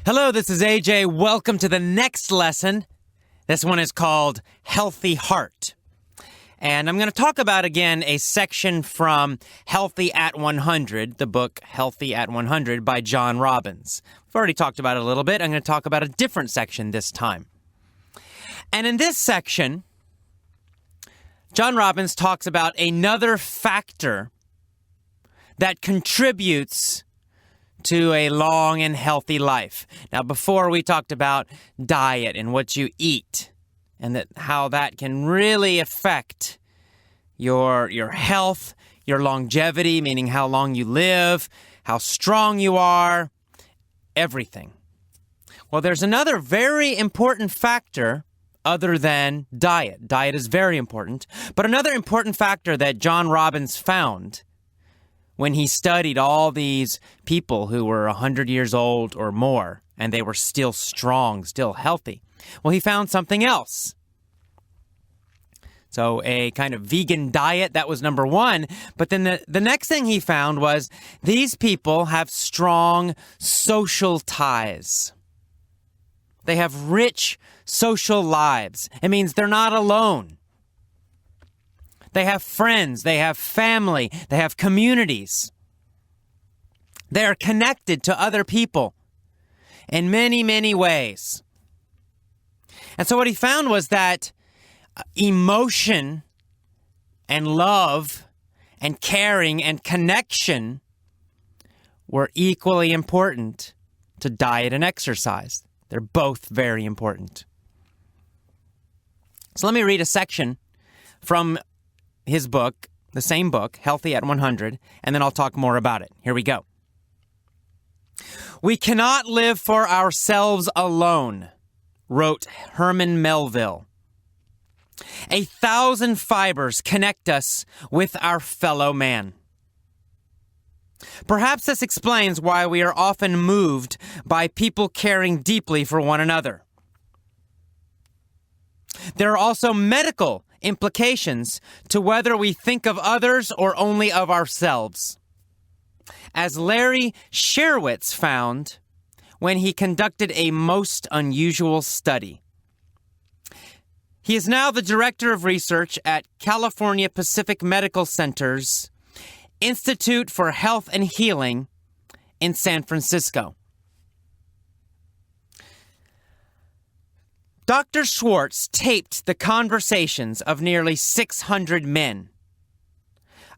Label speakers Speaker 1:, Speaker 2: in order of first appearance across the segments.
Speaker 1: Hello, this is AJ. Welcome to the next lesson. This one is called Healthy Heart. And I'm going to talk about, again, a section from Healthy at 100, the book Healthy at 100 by John Robbins. We've already talked about it a little bit. I'm going to talk about a different section this time. And in this section, John Robbins talks about another factor that contributes to a long and healthy life. Now, before we talked about diet and what you eat and how that can really affect your health, your longevity, meaning how long you live, how strong you are, everything. Well, there's another very important factor other than diet. Diet is very important, but another important factor that John Robbins found when he studied all these people who were 100 years old or more, and they were still strong, still healthy. Well, he found something else. So a kind of vegan diet, that was number one. But then the next thing he found was these people have strong social ties. They have rich social lives. It means they're not alone. They have friends, they have family, they have communities. They are connected to other people in many, many ways. And so what he found was that emotion and love and caring and connection were equally important to diet and exercise. They're both very important. So let me read a section from his book, the same book, Healthy at 100, and then I'll talk more about it. Here we go. "We cannot live for ourselves alone," wrote Herman Melville. "1,000 fibers connect us with our fellow man." Perhaps this explains why we are often moved by people caring deeply for one another. There are also medical implications to whether we think of others or only of ourselves, as Larry Sherwitz found when he conducted a most unusual study. He is now the director of research at California Pacific Medical Center's Institute for Health and Healing in San Francisco. Dr. Schwartz taped the conversations of nearly 600 men.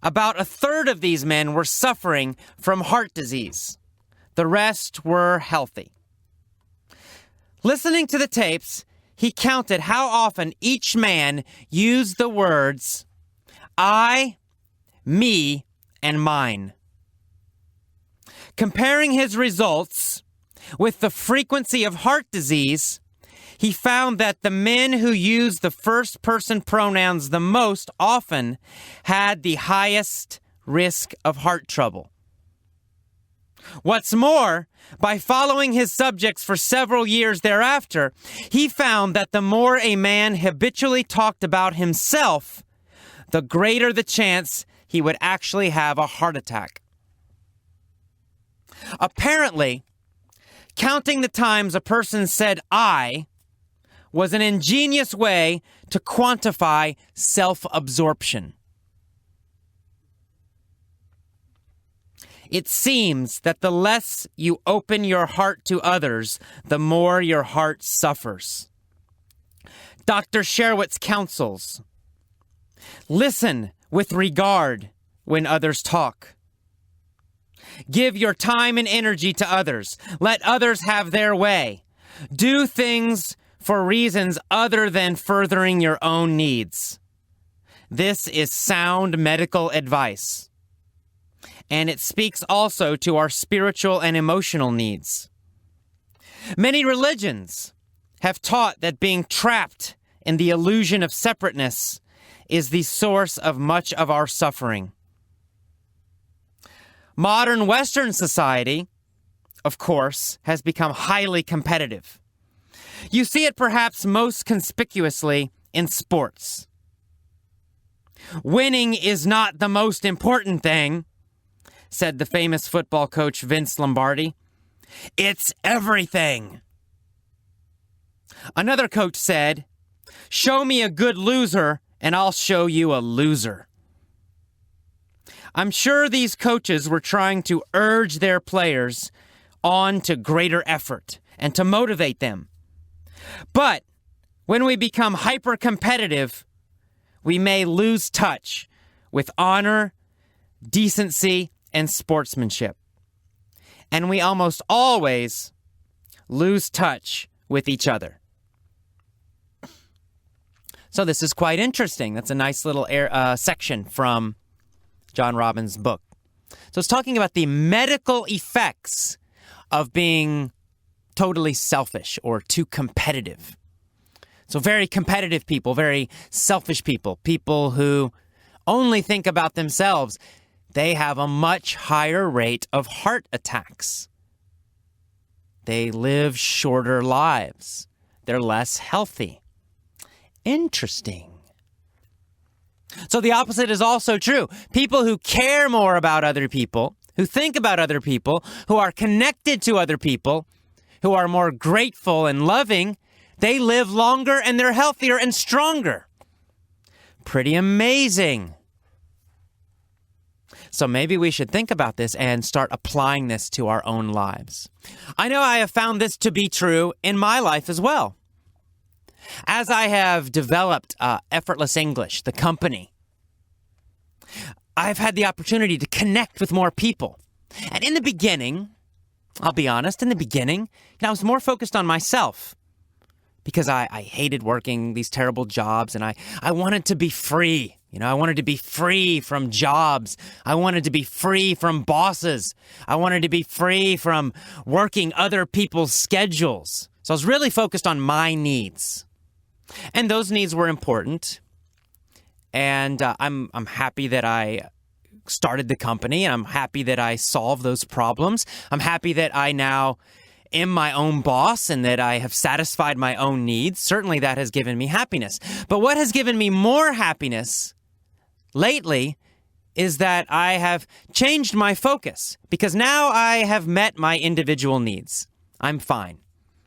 Speaker 1: About a third of these men were suffering from heart disease. The rest were healthy. Listening to the tapes, he counted how often each man used the words, "I," "me," and "mine." Comparing his results with the frequency of heart disease, he found that the men who used the first-person pronouns the most often had the highest risk of heart trouble. What's more, by following his subjects for several years thereafter, he found that the more a man habitually talked about himself, the greater the chance he would actually have a heart attack. Apparently, counting the times a person said "I" was an ingenious way to quantify self-absorption. It seems that the less you open your heart to others, the more your heart suffers. Dr. Sherwitz counsels, listen with regard when others talk. Give your time and energy to others. Let others have their way. Do things for reasons other than furthering your own needs. This is sound medical advice. And it speaks also to our spiritual and emotional needs. Many religions have taught that being trapped in the illusion of separateness is the source of much of our suffering. Modern Western society, of course, has become highly competitive. You see it perhaps most conspicuously in sports. Winning is not the most important thing, said the famous football coach Vince Lombardi. It's everything. Another coach said, "Show me a good loser and I'll show you a loser." I'm sure these coaches were trying to urge their players on to greater effort and to motivate them. But when we become hyper-competitive, we may lose touch with honor, decency, and sportsmanship. And we almost always lose touch with each other. So this is quite interesting. That's a nice little section from John Robbins' book. So it's talking about the medical effects of being totally selfish or too competitive. So very competitive people, very selfish people, people who only think about themselves, they have a much higher rate of heart attacks. They live shorter lives. They're less healthy. Interesting. So the opposite is also true. People who care more about other people, who think about other people, who are connected to other people, who are more grateful and loving, they live longer and they're healthier and stronger. Pretty amazing. So maybe we should think about this and start applying this to our own lives. I know I have found this to be true in my life as well. As I have developed Effortless English, the company, I've had the opportunity to connect with more people. And in the beginning, I'll be honest, I was more focused on myself because I hated working these terrible jobs and I wanted to be free. I wanted to be free from jobs. I wanted to be free from bosses. I wanted to be free from working other people's schedules. So I was really focused on my needs. And those needs were important. And I'm happy that I started the company, and I'm happy that I solved those problems. I'm happy that I now am my own boss and that I have satisfied my own needs. Certainly that has given me happiness. But what has given me more happiness lately is that I have changed my focus because now I have met my individual needs. I'm fine.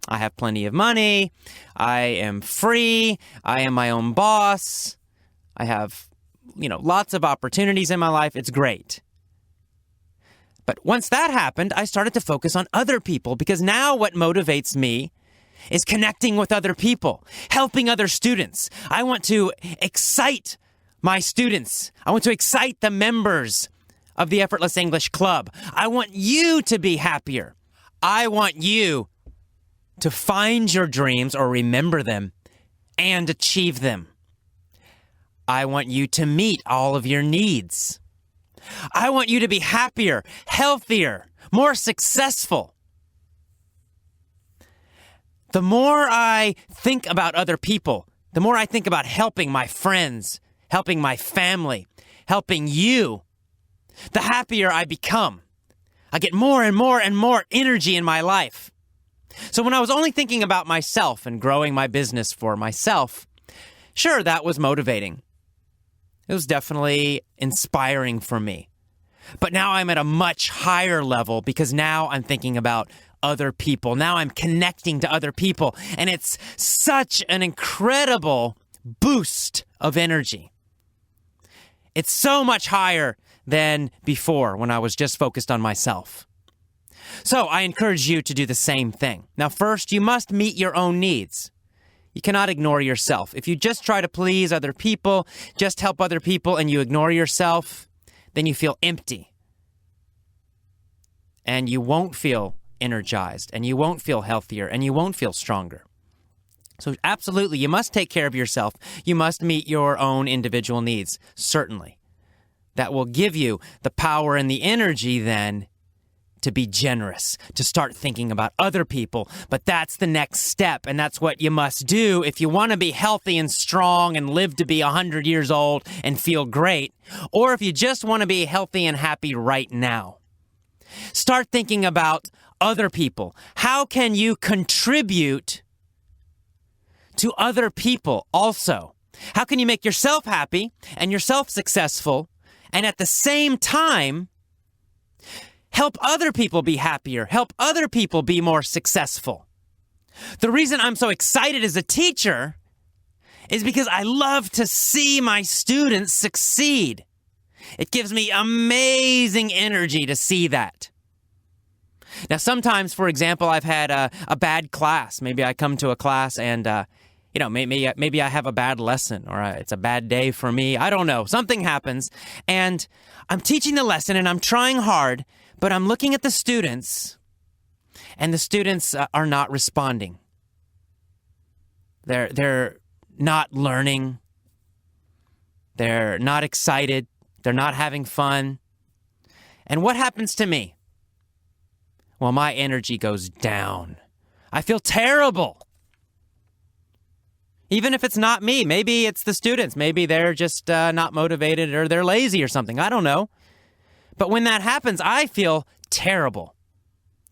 Speaker 1: I have plenty of money. I am free. I am my own boss. I have, lots of opportunities in my life. It's great. But once that happened, I started to focus on other people because now what motivates me is connecting with other people, helping other students. I want to excite my students. I want to excite the members of the Effortless English Club. I want you to be happier. I want you to find your dreams or remember them and achieve them. I want you to meet all of your needs. I want you to be happier, healthier, more successful. The more I think about other people, the more I think about helping my friends, helping my family, helping you, the happier I become. I get more and more and more energy in my life. So when I was only thinking about myself and growing my business for myself, sure, that was motivating. It was definitely inspiring for me. But now I'm at a much higher level because now I'm thinking about other people. Now I'm connecting to other people. And it's such an incredible boost of energy. It's so much higher than before when I was just focused on myself. So I encourage you to do the same thing. Now, first, you must meet your own needs. You cannot ignore yourself. If you just try to please other people, just help other people, and you ignore yourself, then you feel empty. And you won't feel energized, and you won't feel healthier, and you won't feel stronger. So absolutely, you must take care of yourself. You must meet your own individual needs, certainly. That will give you the power and the energy then to be generous, to start thinking about other people. But that's the next step, and that's what you must do if you want to be healthy and strong and live to be 100 years old and feel great, or if you just want to be healthy and happy right now. Start thinking about other people. How can you contribute to other people also? How can you make yourself happy and yourself successful, and at the same time help other people be happier, help other people be more successful. The reason I'm so excited as a teacher is because I love to see my students succeed. It gives me amazing energy to see that. Now, sometimes, for example, I've had a bad class. Maybe I come to a class and, maybe I have a bad lesson or it's a bad day for me. I don't know. Something happens and I'm teaching the lesson and I'm trying hard, but I'm looking at the students and the students are not responding. They're not learning. They're not excited. They're not having fun. And what happens to me? Well, my energy goes down. I feel terrible. Even if it's not me, maybe it's the students. Maybe they're just not motivated or they're lazy or something. I don't know. But when that happens, I feel terrible.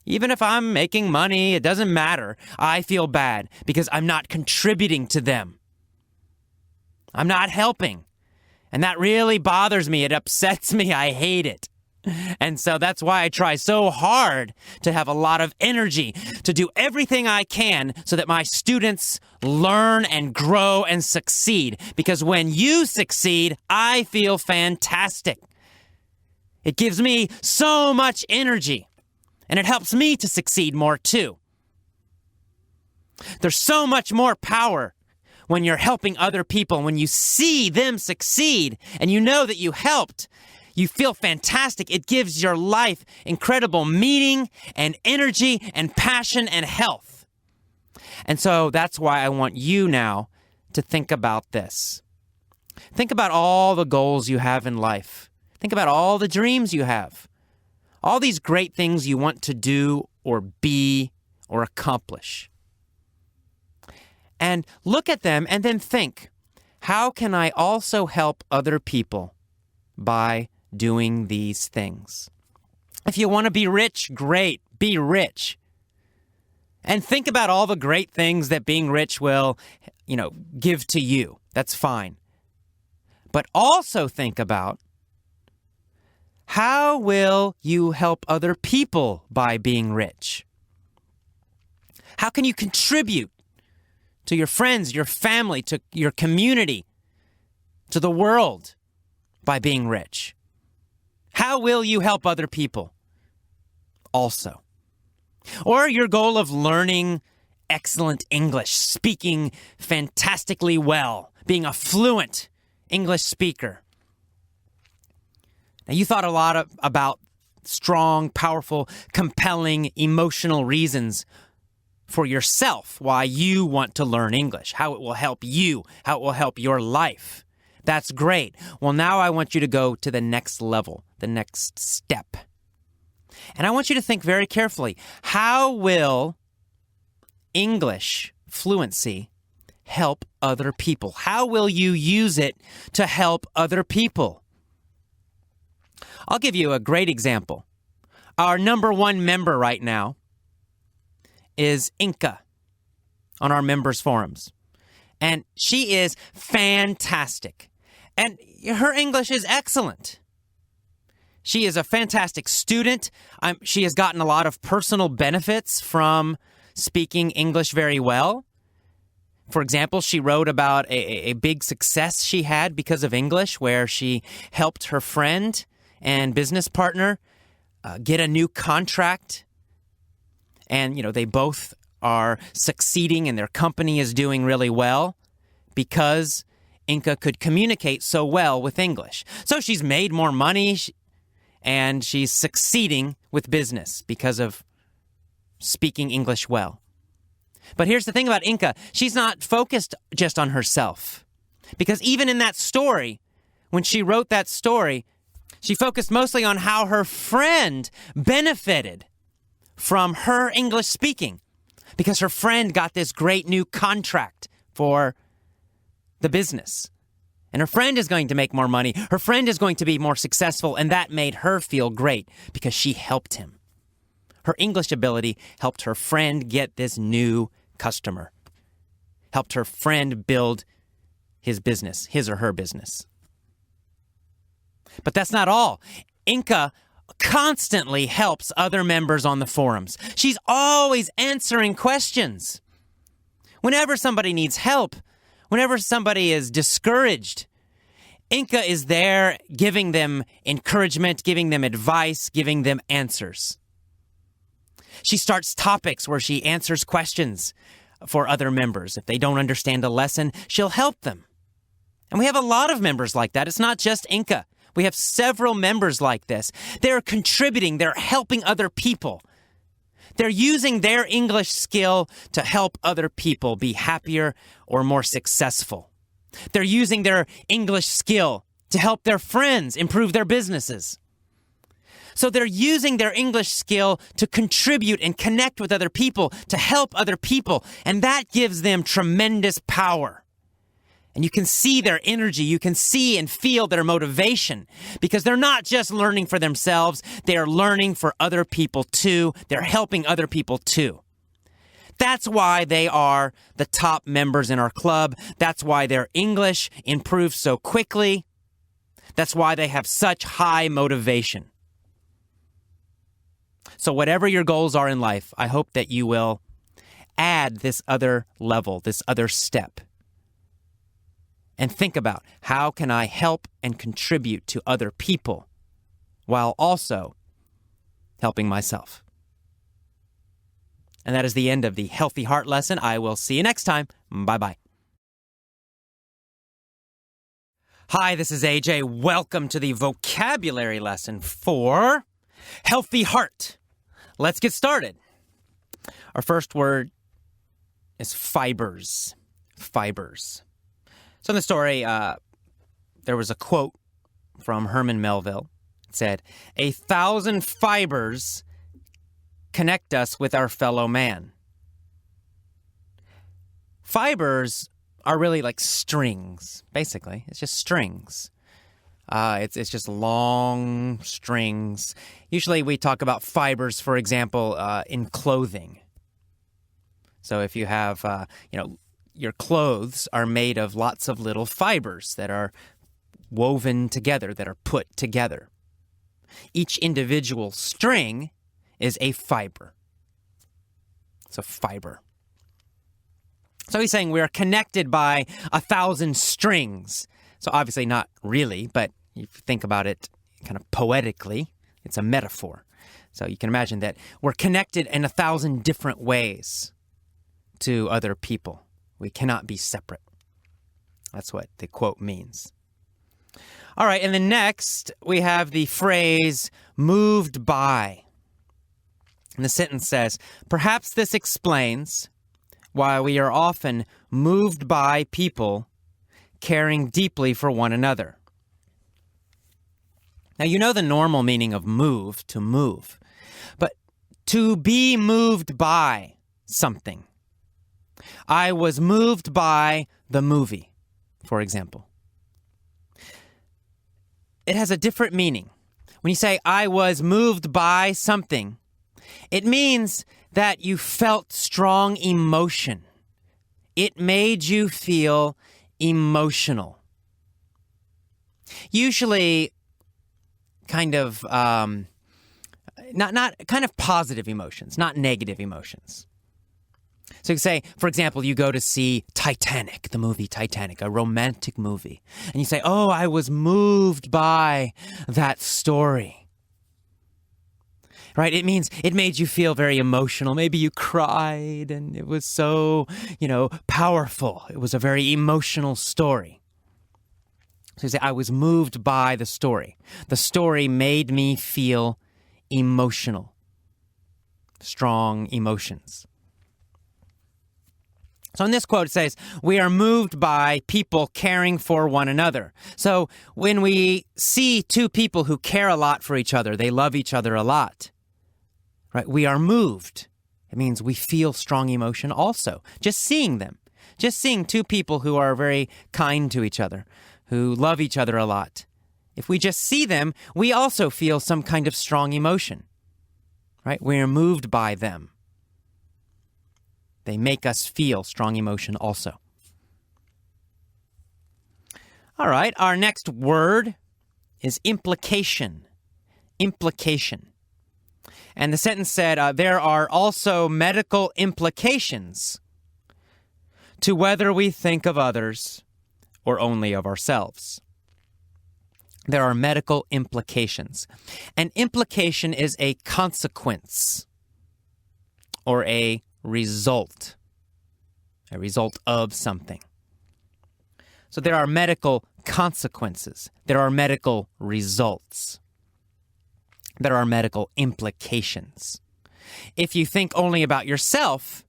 Speaker 1: Even if I'm making money, it doesn't matter. I feel bad because I'm not contributing to them. I'm not helping. And that really bothers me. It upsets me. I hate it. And so that's why I try so hard to have a lot of energy, to do everything I can so that my students learn and grow and succeed. Because when you succeed, I feel fantastic. It gives me so much energy, and it helps me to succeed more too. There's so much more power when you're helping other people, when you see them succeed and you know that you helped. You feel fantastic. It gives your life incredible meaning and energy and passion and health. And so that's why I want you now to think about this. Think about all the goals you have in life. Think about all the dreams you have. All these great things you want to do or be or accomplish. And look at them and then think, how can I also help other people by doing these things? If you want to be rich, great, be rich. And think about all the great things that being rich will, give to you. That's fine. But also think about, how will you help other people by being rich? How can you contribute to your friends, your family, to your community, to the world by being rich? How will you help other people also? Or your goal of learning excellent English, speaking fantastically well, being a fluent English speaker. Now, you thought a lot about strong, powerful, compelling, emotional reasons for yourself why you want to learn English, how it will help you, how it will help your life. That's great. Well, now I want you to go to the next level, the next step. And I want you to think very carefully, how will English fluency help other people? How will you use it to help other people? I'll give you a great example. Our number one member right now is Inka on our members forums. And she is fantastic. And her English is excellent. She is a fantastic student. She has gotten a lot of personal benefits from speaking English very well. For example, she wrote about a big success she had because of English, where she helped her friend and business partner get a new contract. And, they both are succeeding and their company is doing really well because Inka could communicate so well with English. So she's made more money and she's succeeding with business because of speaking English well. But here's the thing about Inka. She's not focused just on herself. Because even in that story, when she wrote that story, she focused mostly on how her friend benefited from her English speaking. Because her friend got this great new contract for the business. And her friend is going to make more money. Her friend is going to be more successful. And that made her feel great because she helped him. Her English ability helped her friend get this new customer. Helped her friend build his business, his or her business. But that's not all. Inka constantly helps other members on the forums. She's always answering questions. Whenever somebody needs help, whenever somebody is discouraged, Inka is there giving them encouragement, giving them advice, giving them answers. She starts topics where she answers questions for other members. If they don't understand a lesson, she'll help them. And we have a lot of members like that. It's not just Inka. We have several members like this. They're contributing. They're helping other people. They're using their English skill to help other people be happier or more successful. They're using their English skill to help their friends improve their businesses. So they're using their English skill to contribute and connect with other people, to help other people, and that gives them tremendous power. And you can see their energy, you can see and feel their motivation, because they're not just learning for themselves, they are learning for other people too. They're helping other people too. That's why they are the top members in our club. That's why their English improves so quickly. That's why they have such high motivation. So whatever your goals are in life, I hope that you will add this other level, this other step. And think about, how can I help and contribute to other people while also helping myself? And that is the end of the Healthy Heart lesson. I will see you next time. Bye-bye. Hi, this is AJ. Welcome to the vocabulary lesson for Healthy Heart. Let's get started. Our first word is fibers. Fibers. So in the story, there was a quote from Herman Melville. It said, 1,000 fibers connect us with our fellow man. Fibers are really like strings, basically. It's just strings. It's just long strings. Usually we talk about fibers, for example, in clothing. So if you have, your clothes are made of lots of little fibers that are woven together, that are put together. Each individual string is a fiber. It's a fiber. So he's saying we are connected by 1,000 strings. So obviously not really, but if you think about it kind of poetically, it's a metaphor. So you can imagine that we're connected in 1,000 different ways to other people. We cannot be separate. That's what the quote means. All right, and then next we have the phrase moved by. And the sentence says, perhaps this explains why we are often moved by people caring deeply for one another. Now, you know the normal meaning of move, to move, but to be moved by something. I was moved by the movie, for example. It has a different meaning. When you say, I was moved by something, it means that you felt strong emotion. It made you feel emotional. Usually kind of, not kind of positive emotions, not negative emotions. So you can say, for example, you go to see Titanic, the movie Titanic, a romantic movie. And you say, oh, I was moved by that story. Right? It means it made you feel very emotional. Maybe you cried and it was so, powerful. It was a very emotional story. So you say, I was moved by the story. The story made me feel emotional. Strong emotions. So in this quote, it says, we are moved by people caring for one another. So when we see two people who care a lot for each other, they love each other a lot, right? We are moved. It means we feel strong emotion also. Just seeing them, just seeing two people who are very kind to each other, who love each other a lot. If we just see them, we also feel some kind of strong emotion, right? We are moved by them. They make us feel strong emotion also. All right, our next word is implication. implication. And the sentence said, there are also medical implications to whether we think of others or only of ourselves. There are medical implications. An implication is a consequence or a result of something. So there are medical consequences. There are medical results. There are medical implications. If you think only about yourself,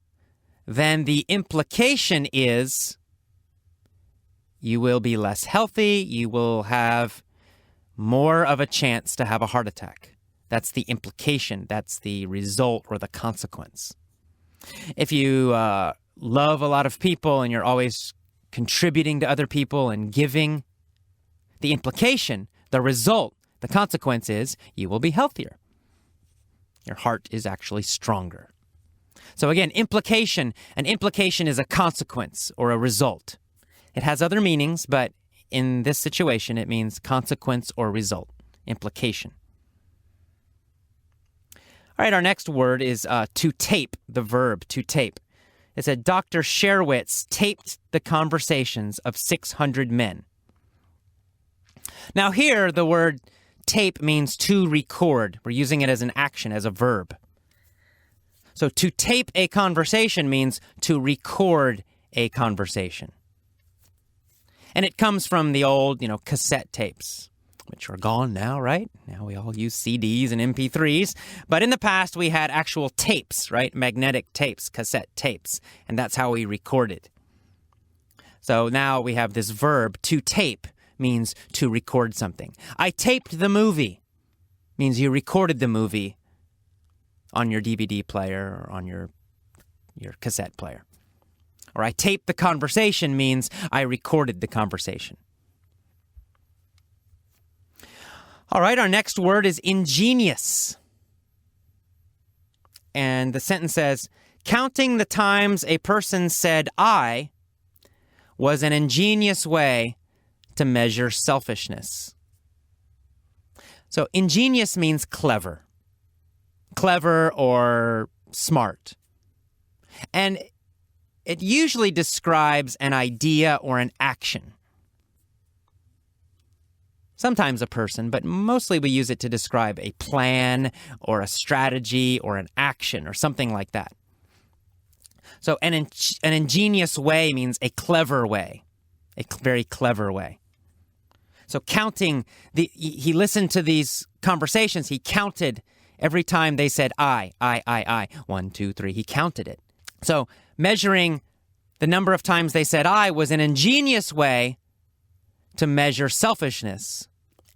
Speaker 1: then the implication is you will be less healthy, you will have more of a chance to have a heart attack. That's the implication. That's the result or the consequence. If you love a lot of people and you're always contributing to other people and giving, the implication, the result, the consequence is you will be healthier. Your heart is actually stronger. So again, an implication is a consequence or a result. It has other meanings, but in this situation, it means consequence or result, implication. All right, our next word is to tape, the verb to tape. It said, Dr. Sherwitz taped the conversations of 600 men. Now here, the word tape means to record. We're using it as an action, as a verb. So to tape a conversation means to record a conversation. And it comes from the old, cassette tapes, which are gone now, right? Now we all use CDs and MP3s. But in the past, we had actual tapes, right? Magnetic tapes, cassette tapes. And that's how we recorded. So now we have this verb, to tape, means to record something. I taped the movie, means you recorded the movie on your DVD player or on your cassette player. Or I taped the conversation means I recorded the conversation. All right, our next word is ingenious. And the sentence says, counting the times a person said I was an ingenious way to measure selfishness. So ingenious means clever. Clever or smart. And it usually describes an idea or an action. Sometimes a person, but mostly we use it to describe a plan or a strategy or an action or something like that. So an ingenious way means a clever way, a very clever way. So counting, he listened to these conversations, he counted every time they said I. 1, 2, 3, he counted it. So measuring the number of times they said I was an ingenious way to measure selfishness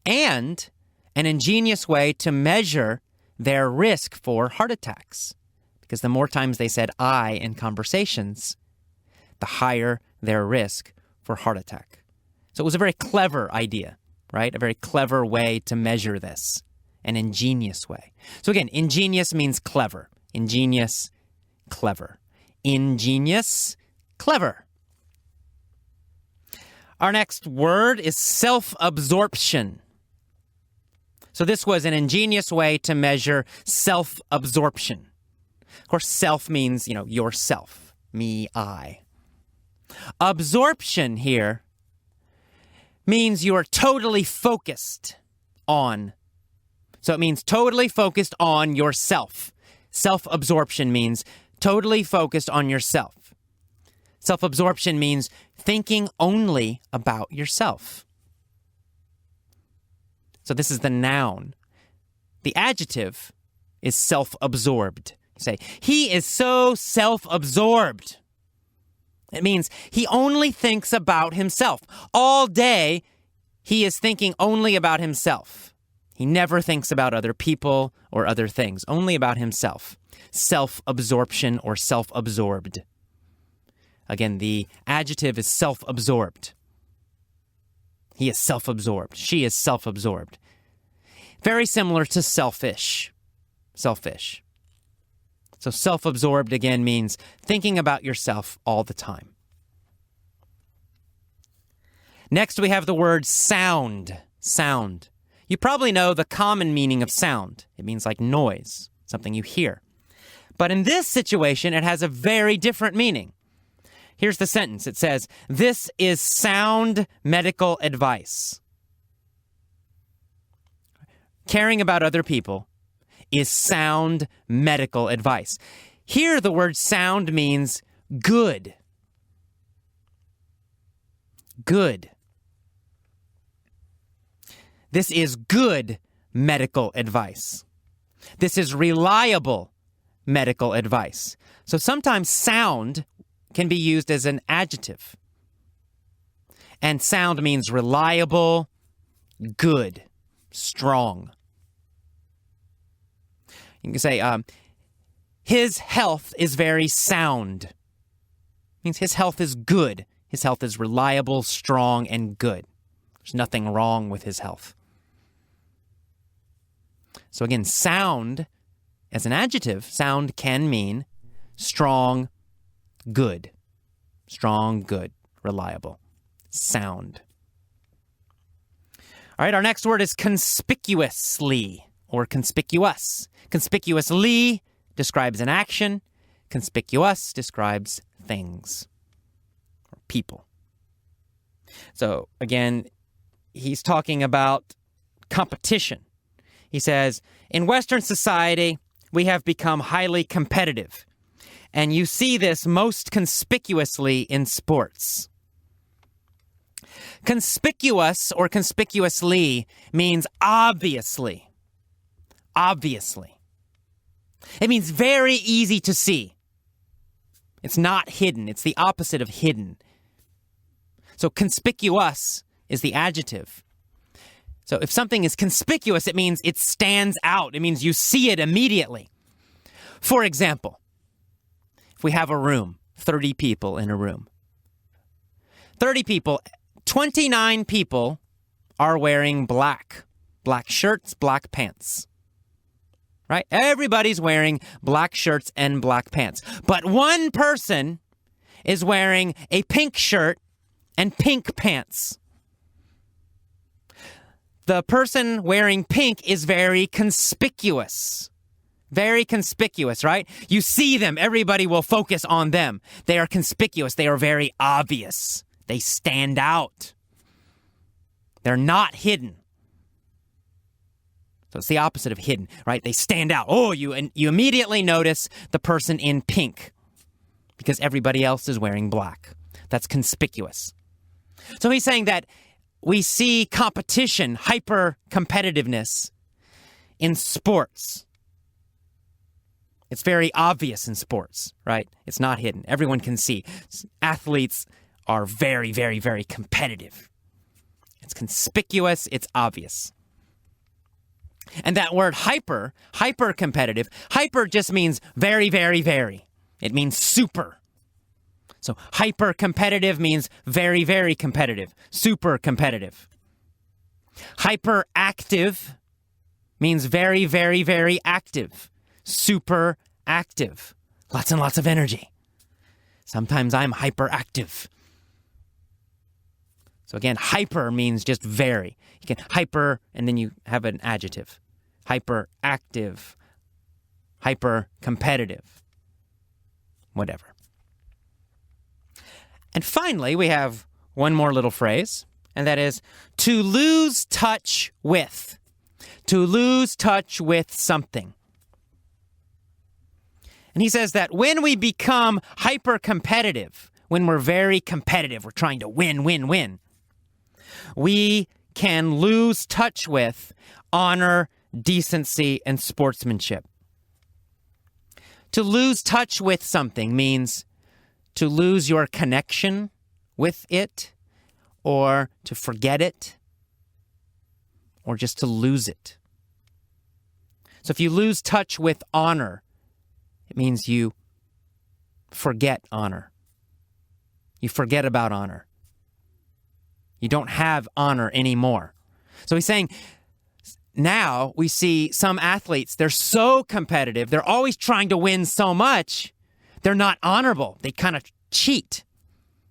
Speaker 1: and an ingenious way to measure their risk for heart attacks. Because the more times they said I in conversations, the higher their risk for heart attack. So it was a very clever idea, right? A very clever way to measure this. An ingenious way. So again, ingenious means clever. Ingenious, clever. Ingenious, clever. Our next word is self-absorption. So this was an ingenious way to measure self-absorption. Of course, self means, yourself. Me, I. Absorption here means you are totally focused on. So it means totally focused on yourself. Self-absorption means totally focused on yourself. Self-absorption means thinking only about yourself. So this is the noun. The adjective is self-absorbed. You say, he is so self-absorbed. It means he only thinks about himself. All day, he is thinking only about himself. He never thinks about other people or other things, only about himself. Self-absorption or self-absorbed. Again, the adjective is self-absorbed. He is self-absorbed. She is self-absorbed. Very similar to selfish. Selfish. So self-absorbed, again, means thinking about yourself all the time. Next, we have the word sound. Sound. You probably know the common meaning of sound. It means like noise, something you hear. But in this situation, it has a very different meaning. Here's the sentence. It says, "This is sound medical advice." Caring about other people is sound medical advice. Here, the word sound means good. Good. This is good medical advice. This is reliable medical advice. So sometimes sound can be used as an adjective. And sound means reliable, good, strong. You can say, his health is very sound. It means his health is good. His health is reliable, strong, and good. There's nothing wrong with his health. So again, sound, as an adjective, sound can mean strong, good. Strong, good, reliable, sound. All right, our next word is conspicuously or conspicuous. Conspicuously describes an action. Conspicuous describes things or people. So again, he's talking about competition. He says, in Western society, we have become highly competitive. And you see this most conspicuously in sports. Conspicuous or conspicuously means obviously. Obviously. It means very easy to see. It's not hidden. It's the opposite of hidden. So conspicuous is the adjective. So if something is conspicuous, it means it stands out. It means you see it immediately. For example, if we have a room, 30 people in a room. 30 people, 29 people are wearing black. Black shirts, black pants. Right? Everybody's wearing black shirts and black pants. But one person is wearing a pink shirt and pink pants. The person wearing pink is very conspicuous. Very conspicuous, right? You see them. Everybody will focus on them. They are conspicuous. They are very obvious. They stand out. They're not hidden. So it's the opposite of hidden, right? They stand out. Oh, you immediately notice the person in pink because everybody else is wearing black. That's conspicuous. So he's saying that we see competition, hyper-competitiveness in sports. It's very obvious in sports, right? It's not hidden. Everyone can see. Athletes are very, very, very competitive. It's conspicuous. It's obvious. And that word hyper-competitive, hyper just means very, very, very. It means super. So hyper-competitive means very, very competitive, super competitive. Hyperactive means very, very, very active, super active, lots and lots of energy. Sometimes I'm hyperactive. So again, hyper means just very. You can hyper, and then you have an adjective. Hyperactive, hyper-competitive, whatever. And finally, we have one more little phrase, and that is to lose touch with. To lose touch with something. And he says that when we become hyper-competitive, when we're very competitive, we're trying to win, we can lose touch with honor, decency, and sportsmanship. To lose touch with something means to lose your connection with it, or to forget it, or just to lose it. So if you lose touch with honor, it means you forget honor. You forget about honor. You don't have honor anymore. So he's saying, now we see some athletes, they're so competitive, they're always trying to win so much, they're not honorable. They kind of cheat.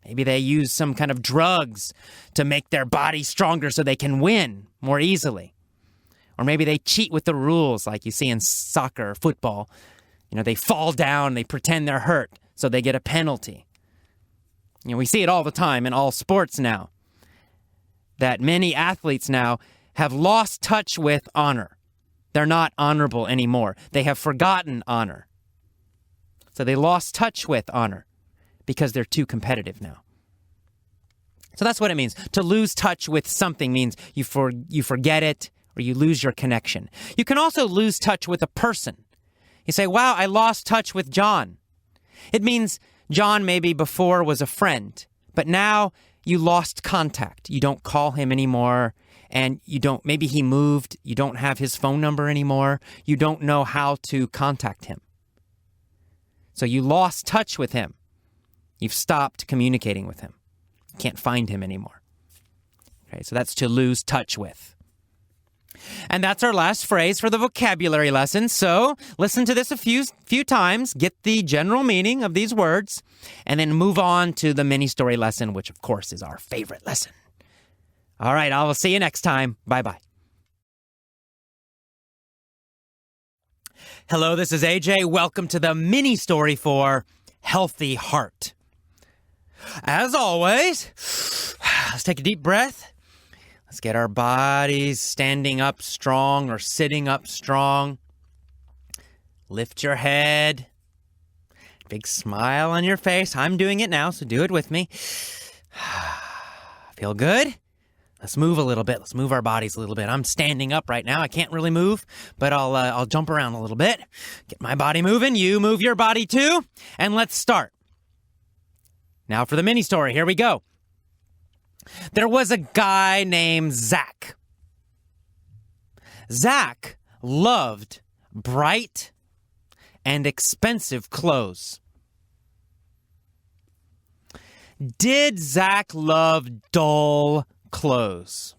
Speaker 1: Maybe they use some kind of drugs to make their body stronger so they can win more easily. Or maybe they cheat with the rules like you see in soccer or football. They fall down, they pretend they're hurt, so they get a penalty. We see it all the time in all sports now, that many athletes now have lost touch with honor. They're not honorable anymore. They have forgotten honor. So they lost touch with honor because they're too competitive now. So that's what it means. To lose touch with something means you forget it or you lose your connection. You can also lose touch with a person. You say, wow, I lost touch with John. It means John maybe before was a friend, but now you lost contact. You don't call him anymore, and maybe he moved. You don't have his phone number anymore. You don't know how to contact him. So you lost touch with him. You've stopped communicating with him. You can't find him anymore. Okay, so that's to lose touch with. And that's our last phrase for the vocabulary lesson. So listen to this a few times, get the general meaning of these words, and then move on to the mini story lesson, which of course is our favorite lesson. All right, I will see you next time. Bye-bye. Hello, this is AJ. Welcome to the mini story for Healthy Heart. As always, let's take a deep breath. Let's get our bodies standing up strong or sitting up strong. Lift your head. Big smile on your face. I'm doing it now, so do it with me. Feel good? Let's move a little bit. Let's move our bodies a little bit. I'm standing up right now. I can't really move, but I'll jump around a little bit. Get my body moving. You move your body too. And let's start. Now for the mini story. Here we go. There was a guy named Zach. Zach loved bright and expensive clothes. Did Zach love dull clothes?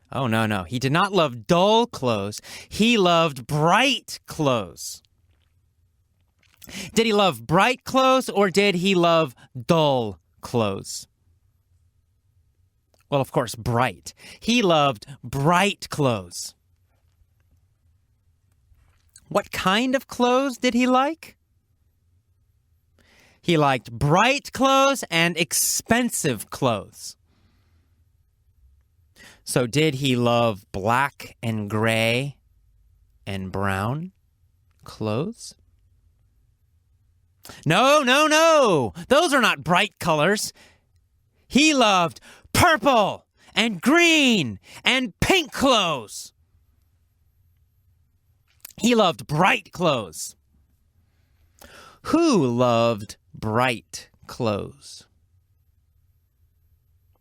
Speaker 1: Oh, no. He did not love dull clothes. He loved bright clothes. Did he love bright clothes or did he love dull clothes? Well, of course, bright. He loved bright clothes. What kind of clothes did he like? He liked bright clothes and expensive clothes. So did he love black and gray and brown clothes? No. Those are not bright colors. He loved purple and green and pink clothes. He loved bright clothes. Who loved bright clothes?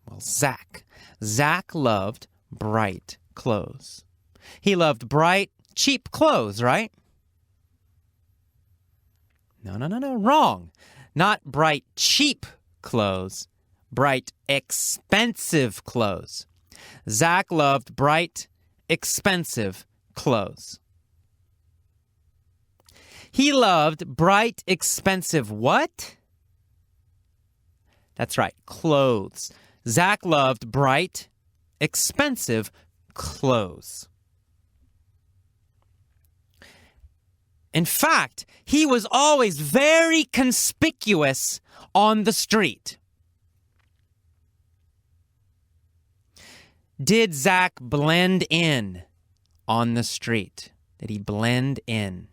Speaker 1: Well, Zach. Zach loved bright clothes. He loved bright, cheap clothes, right? No. Wrong. Not bright, cheap clothes. Bright, expensive clothes. Zach loved bright, expensive clothes. He loved bright, expensive what? That's right, clothes. Zach loved bright, expensive clothes. In fact, he was always very conspicuous on the street. Did Zach blend in on the street? Did he blend in?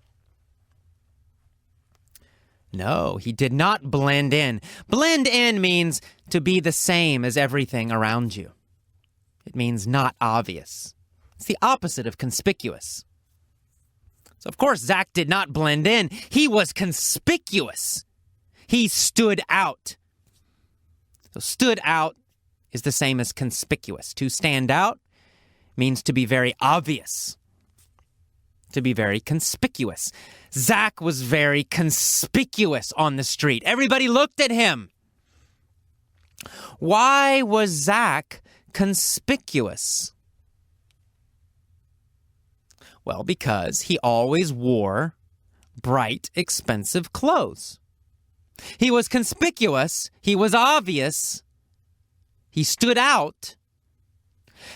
Speaker 1: No, he did not blend in. Blend in means to be the same as everything around you. It means not obvious. It's the opposite of conspicuous. So, of course, Zach did not blend in. He was conspicuous. He stood out. So stood out is the same as conspicuous. To stand out means to be very obvious. To be very conspicuous. Zach was very conspicuous on the street. Everybody looked at him. Why was Zach conspicuous? Well, because he always wore bright, expensive clothes. He was conspicuous. He was obvious. He stood out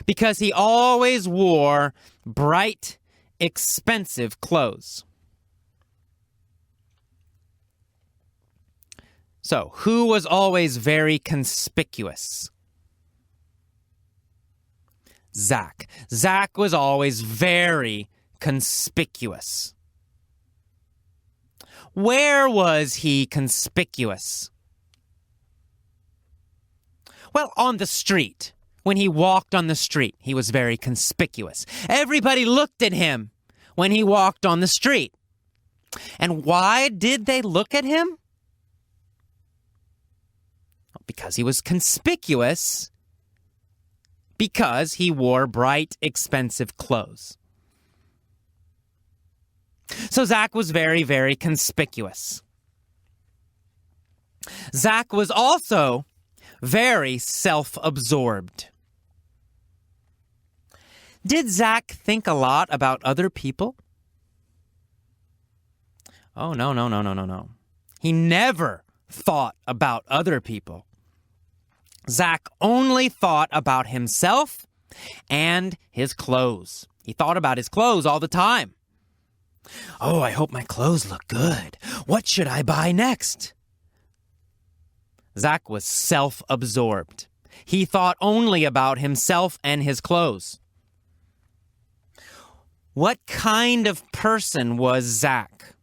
Speaker 1: because he always wore bright, expensive clothes. So, who was always very conspicuous? Zach. Zach was always very conspicuous. Where was he conspicuous? Well, on the street. When he walked on the street, he was very conspicuous. Everybody looked at him when he walked on the street. And why did they look at him? Because he was conspicuous, because he wore bright, expensive clothes. So Zach was very, very conspicuous. Zach was also very self-absorbed. Did Zach think a lot about other people? Oh, no. He never thought about other people. Zach only thought about himself and his clothes. He thought about his clothes all the time. Oh, I hope my clothes look good. What should I buy next? Zach was self-absorbed. He thought only about himself and his clothes. What kind of person was Zach?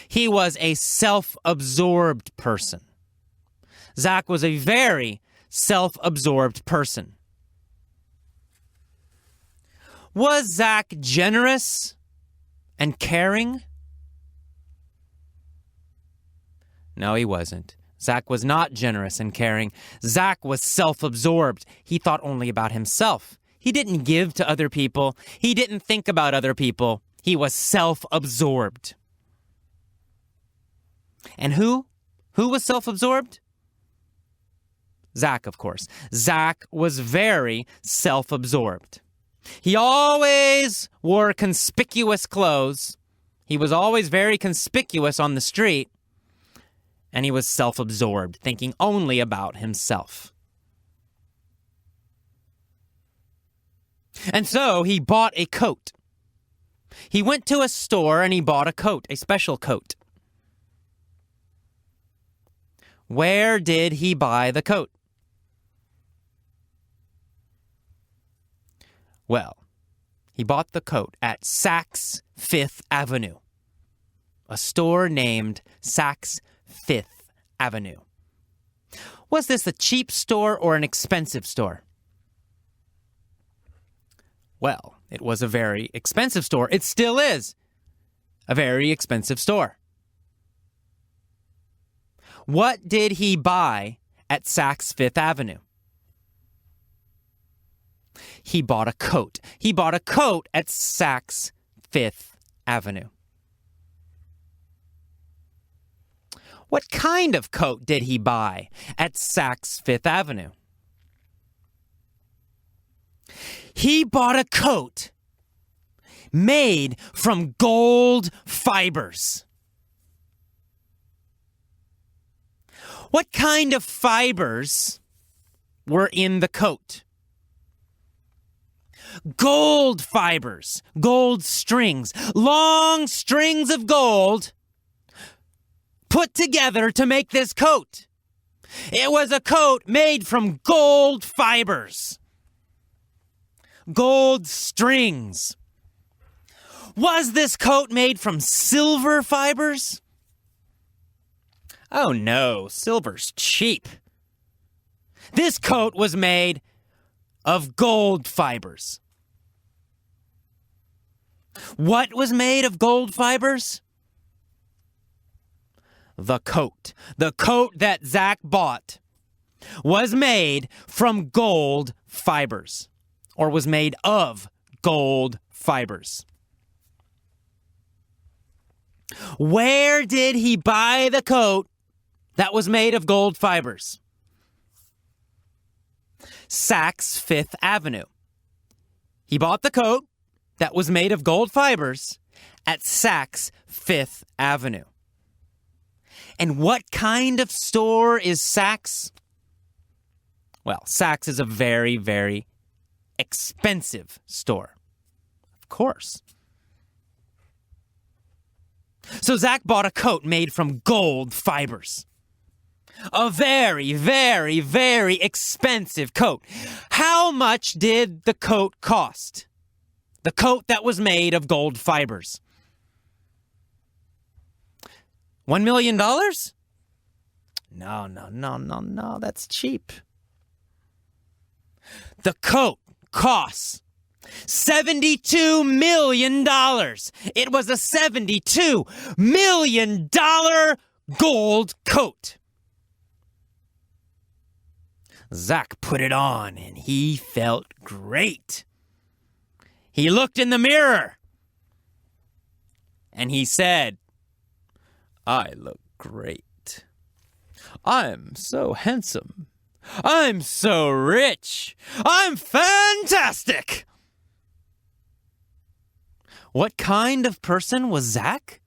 Speaker 1: He was a self-absorbed person. Zach was a very self-absorbed person. Was Zach generous and caring? No, he wasn't. Zach was not generous and caring. Zach was self-absorbed. He thought only about himself. He didn't give to other people. He didn't think about other people. He was self-absorbed. And who? Who was self-absorbed? Zach, of course. Zach was very self-absorbed. He always wore conspicuous clothes. He was always very conspicuous on the street. And he was self-absorbed, thinking only about himself. And so he bought a coat. He went to a store and he bought a coat, a special coat. Where did he buy the coat? Well, he bought the coat at Saks Fifth Avenue, a store named Saks Fifth Avenue. Was this a cheap store or an expensive store? Well, it was a very expensive store. It still is a very expensive store. What did he buy at Saks Fifth Avenue? He bought a coat. He bought a coat at Saks Fifth Avenue. What kind of coat did he buy at Saks Fifth Avenue? He bought a coat made from gold fibers. What kind of fibers were in the coat? Gold fibers, gold strings, long strings of gold put together to make this coat. It was a coat made from gold fibers. Gold strings. Was this coat made from silver fibers? Oh no, silver's cheap. This coat was made of gold fibers. What was made of gold fibers? The coat. The coat that Zach bought was made from gold fibers, or was made of gold fibers. Where did he buy the coat that was made of gold fibers? Saks Fifth Avenue. He bought the coat that was made of gold fibers at Saks Fifth Avenue. And what kind of store is Saks? Well, Saks is a very, very expensive store. Of course. So Zach bought a coat made from gold fibers. A very, very, very expensive coat. How much did the coat cost? The coat that was made of gold fibers. $1 million? No, that's cheap. The coat costs $72 million. It was a $72 million gold coat. Zach put it on and he felt great. He looked in the mirror and he said, "I look great. I'm so handsome. I'm so rich. I'm fantastic." What kind of person was Zach?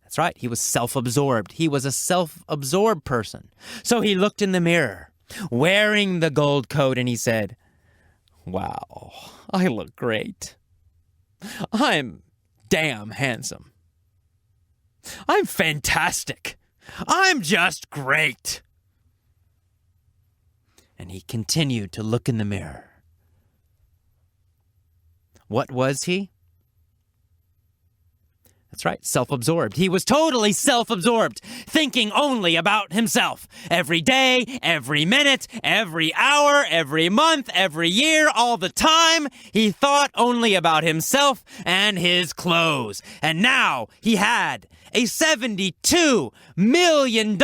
Speaker 1: That's right, he was self-absorbed. He was a self-absorbed person. So he looked in the mirror, wearing the gold coat, and he said, "Wow, I look great. I'm damn handsome. I'm fantastic. I'm just great." And he continued to look in the mirror. What was he? That's right, self-absorbed. He was totally self-absorbed, thinking only about himself. Every day, every minute, every hour, every month, every year, all the time, he thought only about himself and his clothes. And now he had a $72 million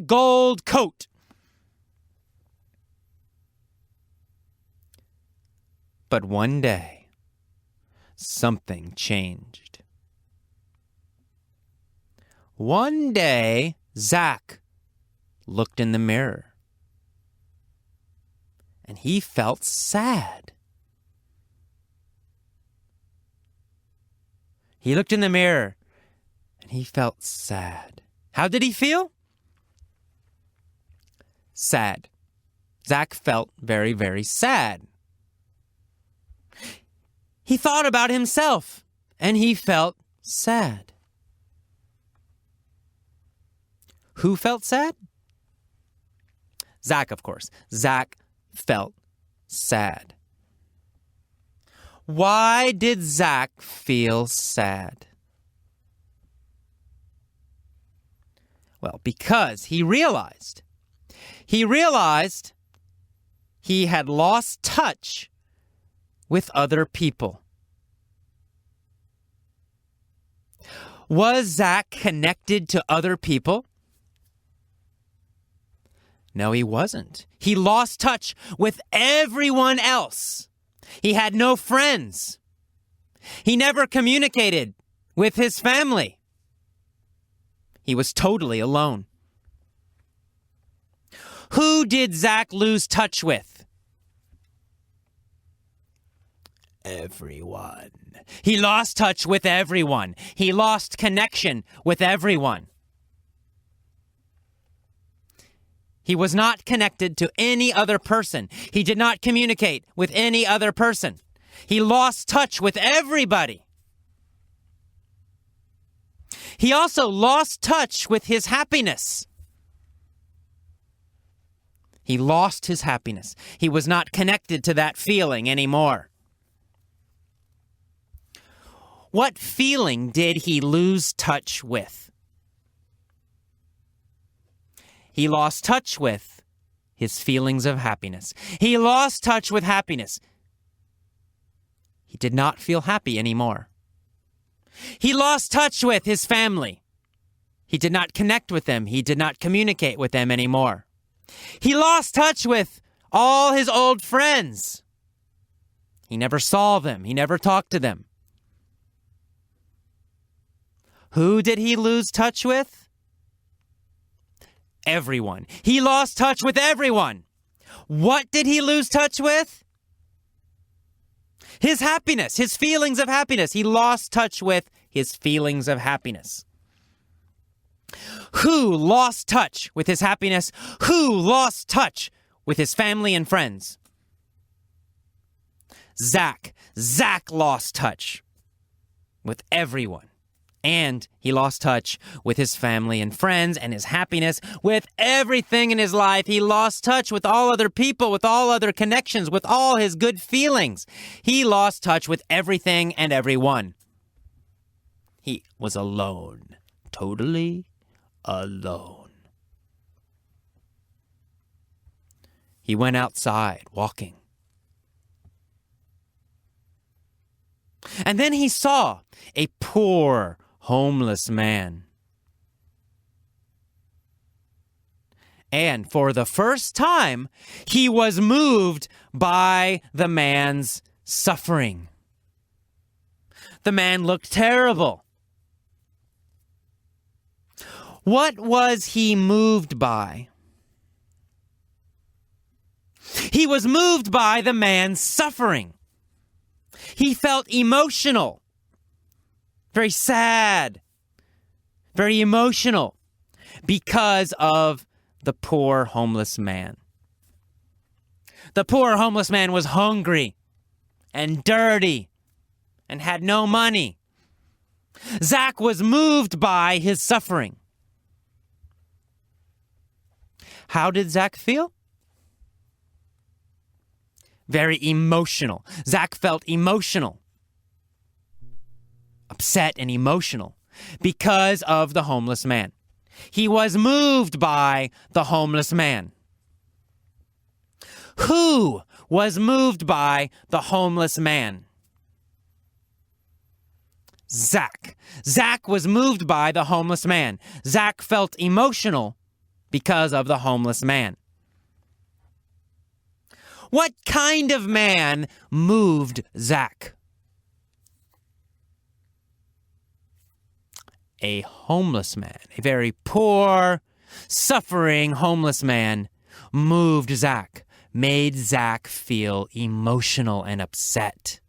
Speaker 1: gold coat. But one day, something changed. One day, Zach looked in the mirror, and he felt sad. He looked in the mirror, and he felt sad. How did he feel? Sad. Zach felt very, very sad. He thought about himself, and he felt sad. Who felt sad? Zach, of course. Zach felt sad. Why did Zach feel sad? Well, because he realized he had lost touch with other people. Was Zach connected to other people? No, he wasn't. He lost touch with everyone else. He had no friends. He never communicated with his family. He was totally alone. Who did Zach lose touch with? Everyone. He lost touch with everyone. He lost connection with everyone. He was not connected to any other person. He did not communicate with any other person. He lost touch with everybody. He also lost touch with his happiness. He lost his happiness. He was not connected to that feeling anymore. What feeling did he lose touch with? He lost touch with his feelings of happiness. He lost touch with happiness. He did not feel happy anymore. He lost touch with his family. He did not connect with them. He did not communicate with them anymore. He lost touch with all his old friends. He never saw them. He never talked to them. Who did he lose touch with? Everyone. He lost touch with everyone. What did he lose touch with? His happiness, his feelings of happiness. He lost touch with his feelings of happiness. Who lost touch with his happiness? Who lost touch with his family and friends? Zach. Zach lost touch with everyone. And he lost touch with his family and friends and his happiness, with everything in his life. He lost touch with all other people, with all other connections, with all his good feelings. He lost touch with everything and everyone. He was alone, totally alone. He went outside walking. And then he saw a poor, homeless man. And for the first time, he was moved by the man's suffering. The man looked terrible. What was he moved by? He was moved by the man's suffering. He felt emotional, very sad, very emotional because of the poor homeless man. The poor homeless man was hungry and dirty and had no money. Zach was moved by his suffering. How did Zach feel? Very emotional. Zach felt emotional, upset and emotional because of the homeless man. He was moved by the homeless man. Who was moved by the homeless man? Zach. Zach was moved by the homeless man. Zach felt emotional because of the homeless man. What kind of man moved Zach? A homeless man, a very poor, suffering homeless man moved Zach, made Zach feel emotional and upset.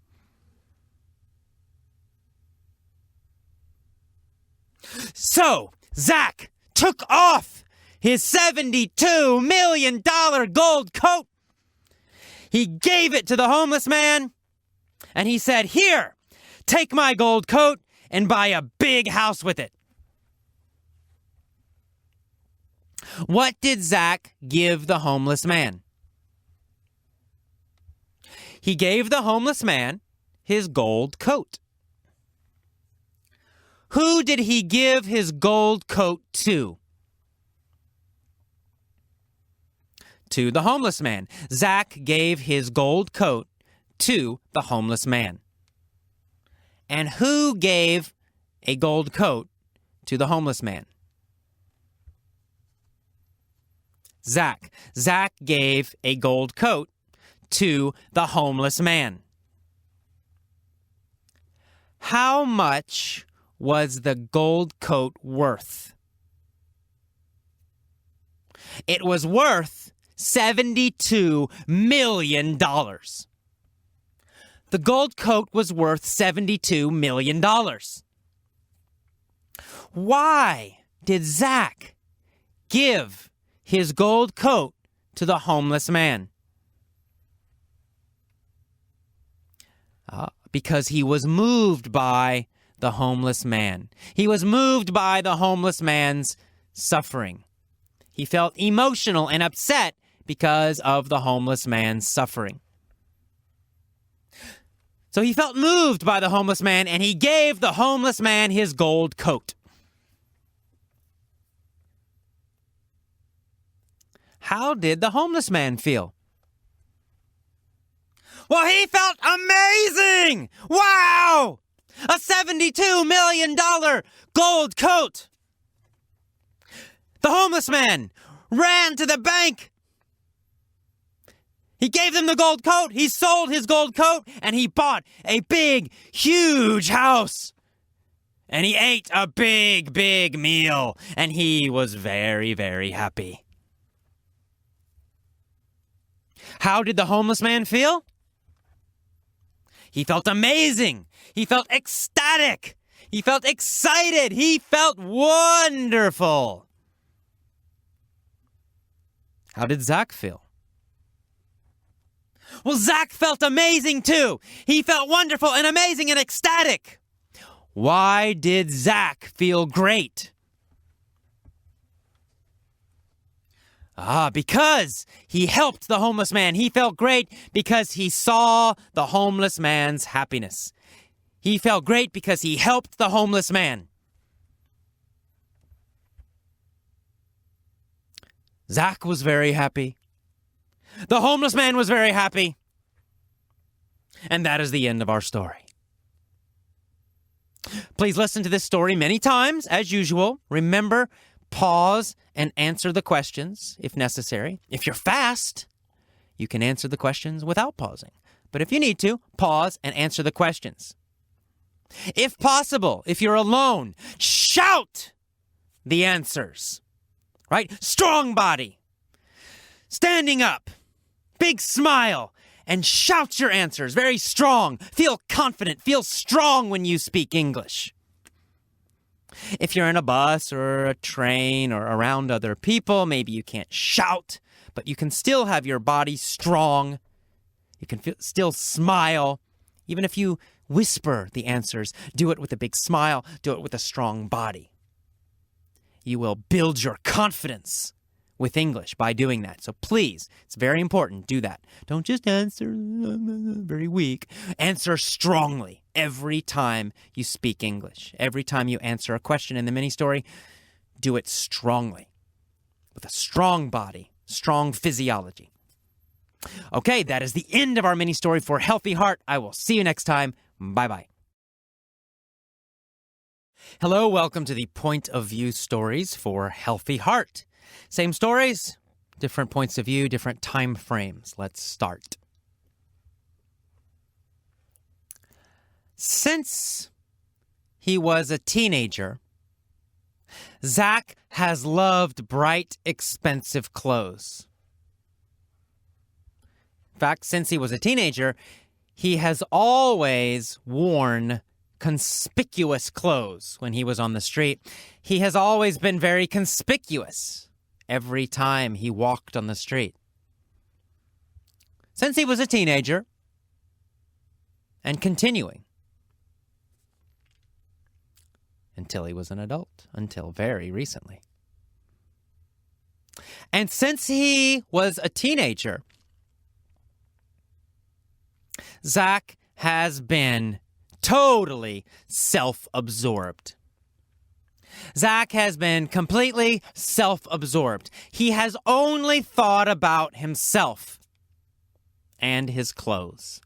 Speaker 1: So, Zach took off his $72 million gold coat. He gave it to the homeless man, and he said, "Here, take my gold coat and buy a big house with it." What did Zach give the homeless man? He gave the homeless man his gold coat. Who did he give his gold coat to? To the homeless man. Zach gave his gold coat to the homeless man. And who gave a gold coat to the homeless man? Zach. Zach gave a gold coat to the homeless man. How much was the gold coat worth? It was worth $72 million. The gold coat was worth $72 million. Why did Zach give his gold coat to the homeless man? Because he was moved by the homeless man. He was moved by the homeless man's suffering. He felt emotional and upset because of the homeless man's suffering. So he felt moved by the homeless man, and he gave the homeless man his gold coat. How did the homeless man feel? Well, he felt amazing! Wow! A $72 million gold coat! The homeless man ran to the bank. He gave them the gold coat, he sold his gold coat, and he bought a big, huge house. And he ate a big, big meal, and he was very, very happy. How did the homeless man feel? He felt amazing. He felt ecstatic. He felt excited. He felt wonderful. How did Zach feel? Well, Zach felt amazing too. He felt wonderful and amazing and ecstatic. Why did Zach feel great? Because he helped the homeless man. He felt great because he saw the homeless man's happiness. He felt great because he helped the homeless man. Zach was very happy. The homeless man was very happy. And that is the end of our story. Please listen to this story many times, as usual. Remember, pause and answer the questions if necessary. If you're fast, you can answer the questions without pausing. But if you need to, pause and answer the questions. If possible, if you're alone, shout the answers. Right? Strong body. Standing up. Big smile. And shout your answers. Very strong. Feel confident. Feel strong when you speak English. If you're in a bus or a train or around other people, maybe you can't shout, but you can still have your body strong. You can still smile. Even if you whisper the answers, do it with a big smile. Do it with a strong body. You will build your confidence with English by doing that. So please, it's very important, do that. Don't just answer very weak. Answer strongly every time you speak English. Every time you answer a question in the mini story, do it strongly. With a strong body, strong physiology. Okay, that is the end of our mini story for Healthy Heart. I will see you next time. Bye-bye. Hello, welcome to the Point of View stories for Healthy Heart. Same stories, different points of view, different time frames. Let's start. Since he was a teenager, Zach has loved bright, expensive clothes. In fact, since he was a teenager, he has always worn conspicuous clothes when he was on the street. He has always been very conspicuous every time he walked on the street. Since he was a teenager, and continuing until he was an adult, until very recently. And since he was a teenager, Zach has been totally self-absorbed. Zach has been completely self-absorbed. He has only thought about himself and his clothes.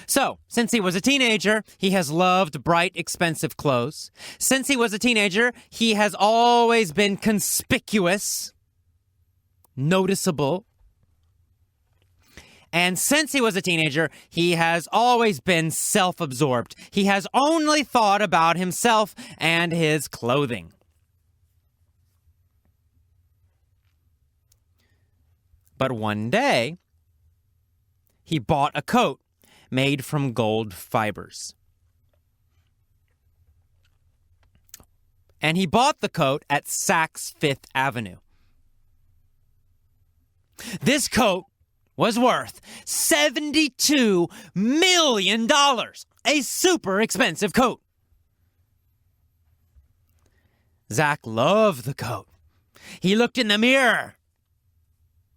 Speaker 1: So, since he was a teenager, he has loved bright, expensive clothes. Since he was a teenager, he has always been conspicuous, noticeable. And since he was a teenager, he has always been self-absorbed. He has only thought about himself and his clothing. But one day, he bought a coat made from gold fibers. And he bought the coat at Saks Fifth Avenue. This coat was worth $72 million. A super expensive coat. Zach loved the coat. He looked in the mirror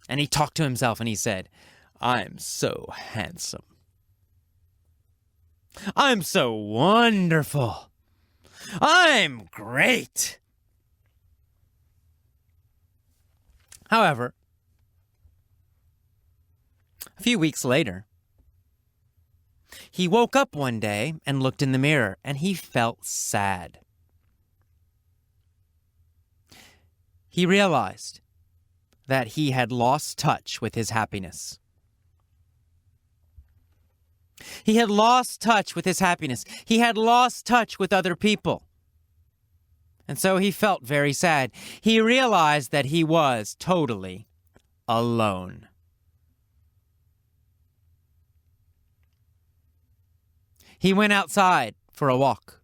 Speaker 1: and he talked to himself and he said, "I'm so handsome. I'm so wonderful. I'm great." However, a few weeks later, he woke up one day and looked in the mirror, and he felt sad. He realized that he had lost touch with his happiness. He had lost touch with his happiness. He had lost touch with other people. And so he felt very sad. He realized that he was totally alone. He went outside for a walk.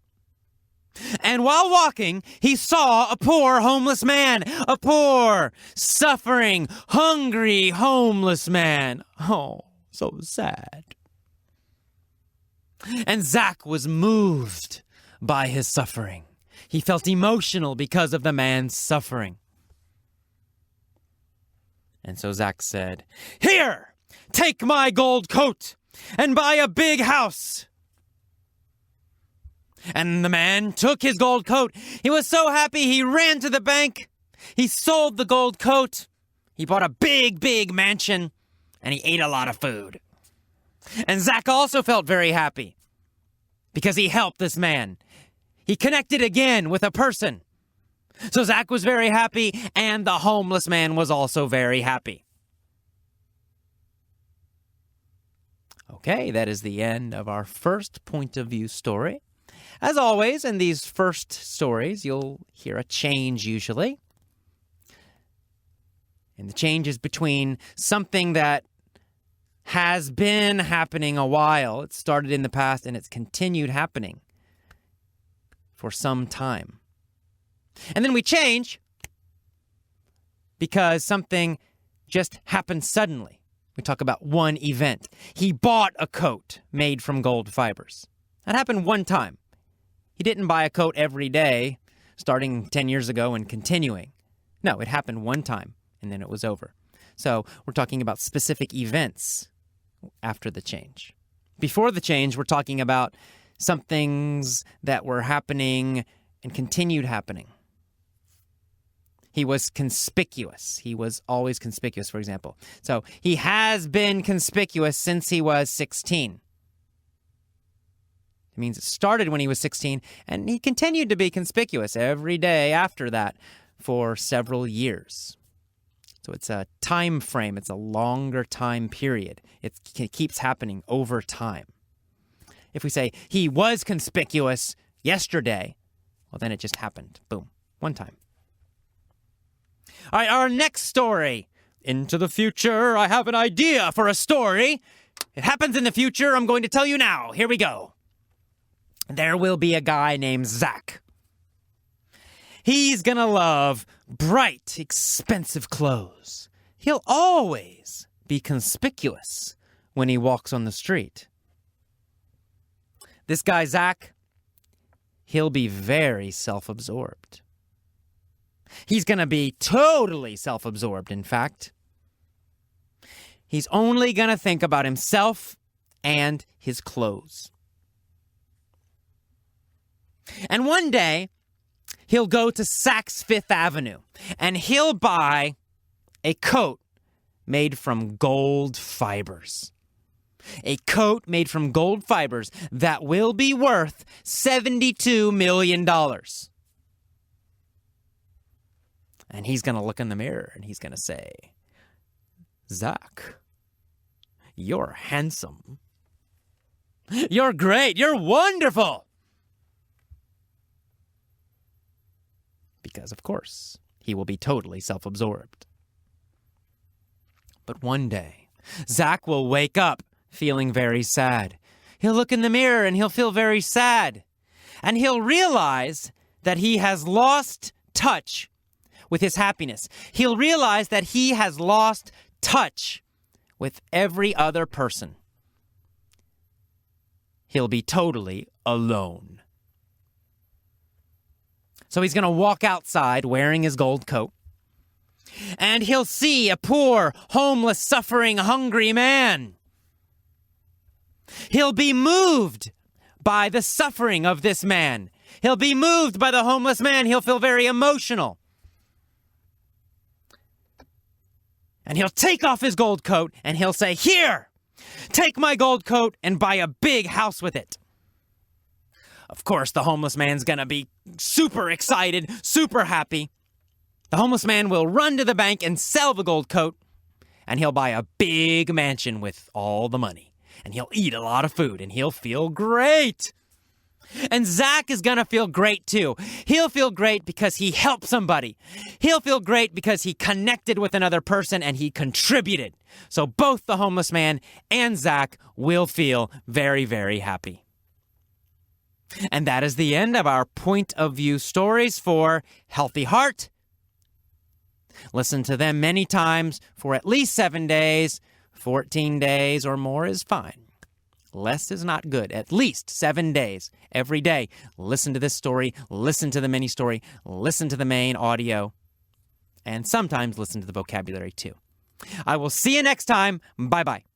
Speaker 1: And while walking, he saw a poor homeless man, a poor, suffering, hungry homeless man. Oh, so sad. And Zach was moved by his suffering. He felt emotional because of the man's suffering. And so Zach said, "Here, take my gold coat and buy a big house." And the man took his gold coat. He was so happy he ran to the bank. He sold the gold coat. He bought a big, big mansion. And he ate a lot of food. And Zach also felt very happy because he helped this man. He connected again with a person. So Zach was very happy, and the homeless man was also very happy. Okay, that is the end of our first point of view story. As always, in these first stories, you'll hear a change usually. And the change is between something that has been happening a while. It started in the past and it's continued happening for some time. And then we change because something just happened suddenly. We talk about one event. He bought a coat made from gold fibers. That happened one time. He didn't buy a coat every day, starting 10 years ago and continuing. No, it happened one time, and then it was over. So we're talking about specific events after the change. Before the change, we're talking about some things that were happening and continued happening. He was conspicuous. He was always conspicuous, for example. So he has been conspicuous since he was 16. It means it started when he was 16, and he continued to be conspicuous every day after that for several years. So it's a time frame. It's a longer time period. It keeps happening over time. If we say he was conspicuous yesterday, well, then it just happened. Boom. One time. All right, our next story. Into the future, I have an idea for a story. It happens in the future. I'm going to tell you now. Here we go. There will be a guy named Zach. He's gonna love bright, expensive clothes. He'll always be conspicuous when he walks on the street. This guy, Zach, he'll be very self-absorbed. He's gonna be totally self-absorbed, in fact. He's only gonna think about himself and his clothes. And one day, he'll go to Saks Fifth Avenue, and he'll buy a coat made from gold fibers. A coat made from gold fibers that will be worth $72 million. And he's going to look in the mirror, and he's going to say, "Zach, you're handsome. You're great. You're wonderful." Because, of course, he will be totally self-absorbed. But one day, Zach will wake up feeling very sad. He'll look in the mirror and he'll feel very sad. And he'll realize that he has lost touch with his happiness. He'll realize that he has lost touch with every other person. He'll be totally alone. So he's going to walk outside wearing his gold coat, and he'll see a poor, homeless, suffering, hungry man. He'll be moved by the suffering of this man. He'll be moved by the homeless man. He'll feel very emotional. And he'll take off his gold coat, and he'll say, "Here, take my gold coat and buy a big house with it." Of course, the homeless man's gonna be super excited, super happy. The homeless man will run to the bank and sell the gold coat, and he'll buy a big mansion with all the money. And he'll eat a lot of food, and he'll feel great. And Zach is gonna feel great too. He'll feel great because he helped somebody. He'll feel great because he connected with another person and he contributed. So both the homeless man and Zach will feel very, very happy. And that is the end of our point of view stories for Healthy Heart. Listen to them many times for at least 7 days. 14 days or more is fine. Less is not good. At least 7 days every day. Listen to this story, listen to the mini story, listen to the main audio, and sometimes listen to the vocabulary too. I will see you next time. Bye-bye.